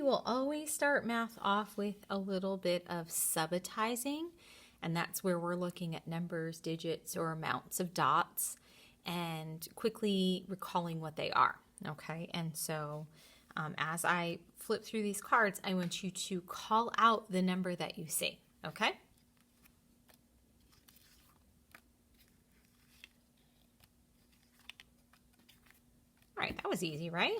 will always start math off with a little bit of subitizing, and that's where we're looking at numbers, digits, or amounts of dots and quickly recalling what they are, okay? And so as I flip through these cards, I want you to call out the number that you see, okay? All right, that was easy, right?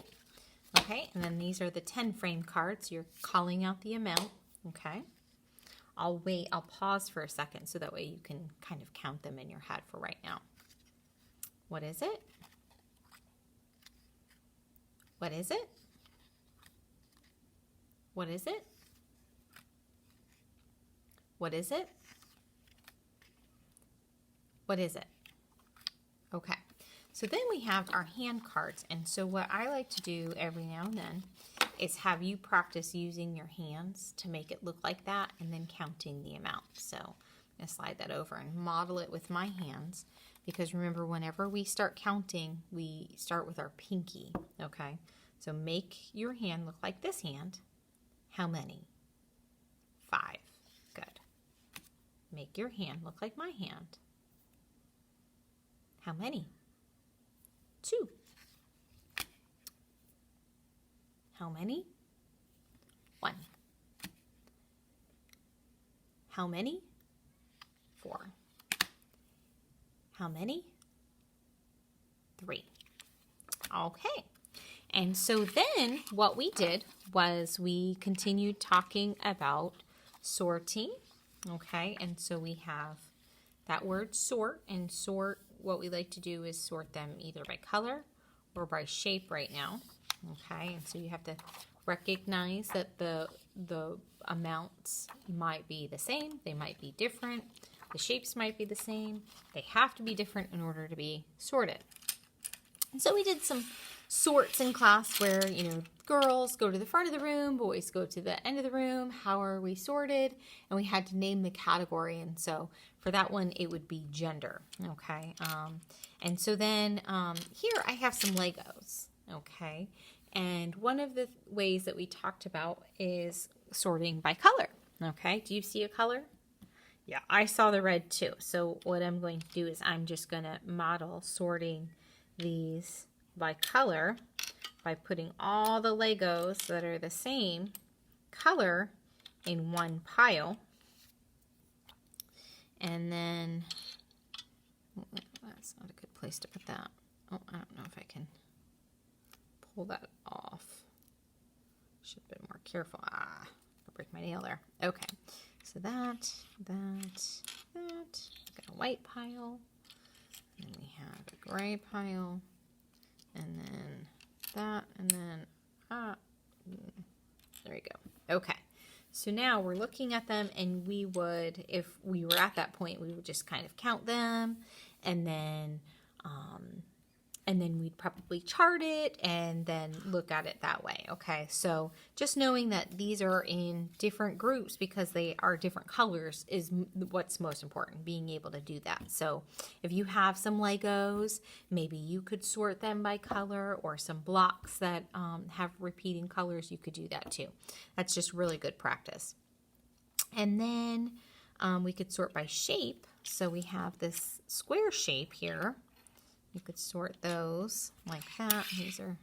Okay, and then these are the 10 frame cards. You're calling out the amount, okay? I'll pause for a second so that way you can kind of count them in your head for right now. What is it? What is it? What is it? What is it? What is it? Okay. So then we have our hand cards, and so what I like to do every now and then is have you practice using your hands to make it look like that and then counting the amount. So I'm going to slide that over and model it with my hands, because remember, whenever we start counting, we start with our pinky, okay? So make your hand look like this hand. How many? 5. Good. Make your hand look like my hand. How many? 2. How many? 1. How many? 4. How many? 3. Okay. And so then what we did was we continued talking about sorting, okay? And so we have that word sort, and sort, what we like to do is sort them either by color or by shape right now, okay? And so you have to recognize that the amounts might be the same, they might be different, the shapes might be the same, they have to be different in order to be sorted. And so we did some sorts in class where, you know, girls go to the front of the room, boys go to the end of the room. How are we sorted? And we had to name the category. And so for that one, it would be gender. Okay. And so then here I have some Legos. Okay. And one of the ways that we talked about is sorting by color. Okay. Do you see a color? Yeah, I saw the red too. So what I'm going to do is I'm just going to model sorting these by color by putting all the Legos that are the same color in one pile. And then, that's not a good place to put that. Oh, I don't know if I can pull that off. Should have been more careful. I'll break my nail there. Okay, so that. Got a white pile. And we have a gray pile. And then that, and then, there we go. Okay, so now we're looking at them, and we would, if we were at that point, we would just kind of count them, and then we'd probably chart it and then look at it that way. Okay, so just knowing that these are in different groups because they are different colors is what's most important, being able to do that. So if you have some Legos, maybe you could sort them by color, or some blocks that have repeating colors, you could do that too. That's just really good practice. And then we could sort by shape. So we have this square shape here. You could sort those like that. These are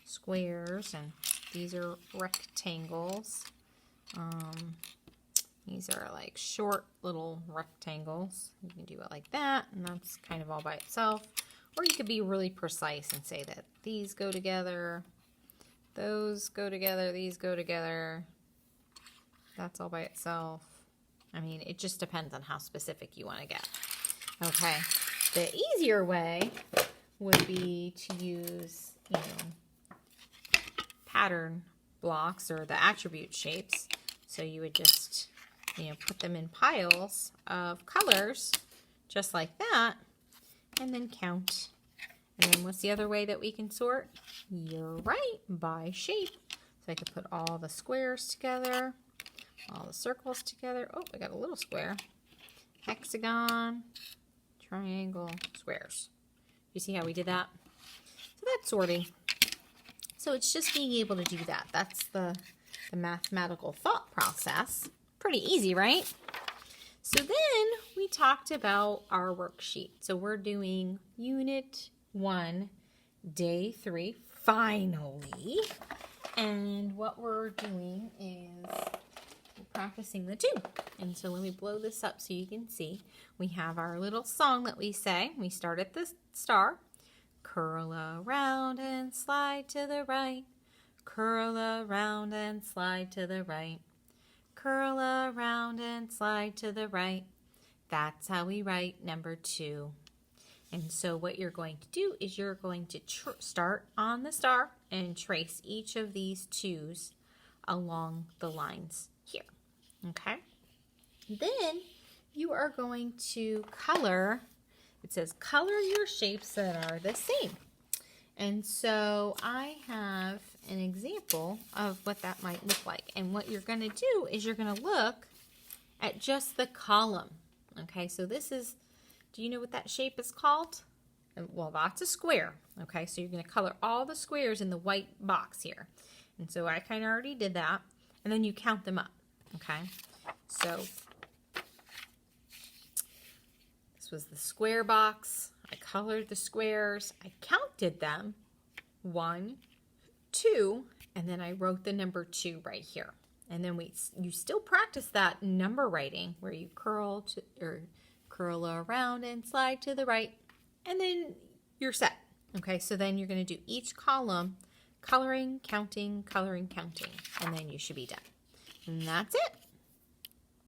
squares, and these are rectangles. These are like short little rectangles. You can do it like that, and that's kind of all by itself. Or you could be really precise and say that these go together, those go together, these go together. That's all by itself. I mean, it just depends on how specific you want to get. Okay. The easier way would be to use, you know, pattern blocks or the attribute shapes. So you would just, you know, put them in piles of colors, just like that, and then count. And then what's the other way that we can sort? You're right, by shape. So I could put all the squares together, all the circles together. Oh, I got a little square. Hexagon. Triangle, squares. You see how we did that? So that's sorting. So it's just being able to do that. That's the mathematical thought process. Pretty easy, right? So then we talked about our worksheet. So we're doing Unit 1, Day 3, finally. And what we're doing is we're practicing the tune. And so let me blow this up so you can see. We have our little song that we say. We start at the star. Curl around and slide to the right. Curl around and slide to the right. Curl around and slide to the right. That's how we write number 2. And so what you're going to do is you're going to start on the star and trace each of these 2's along the lines here. Okay? Then you are going to color. It says color your shapes that are the same. And so I have an example of what that might look like. And what you're going to do is you're going to look at just the column. Okay, so this is, do you know what that shape is called? Well, that's a square. Okay, so you're going to color all the squares in the white box here. And so I kind of already did that. And then you count them up. Okay, so this was the square box. I colored the squares. I counted them. 1, 2, and then I wrote the number 2 right here. And then you still practice that number writing where you curl around and slide to the right, and then you're set. Okay, so then you're going to do each column, coloring, counting, and then you should be done. And that's it.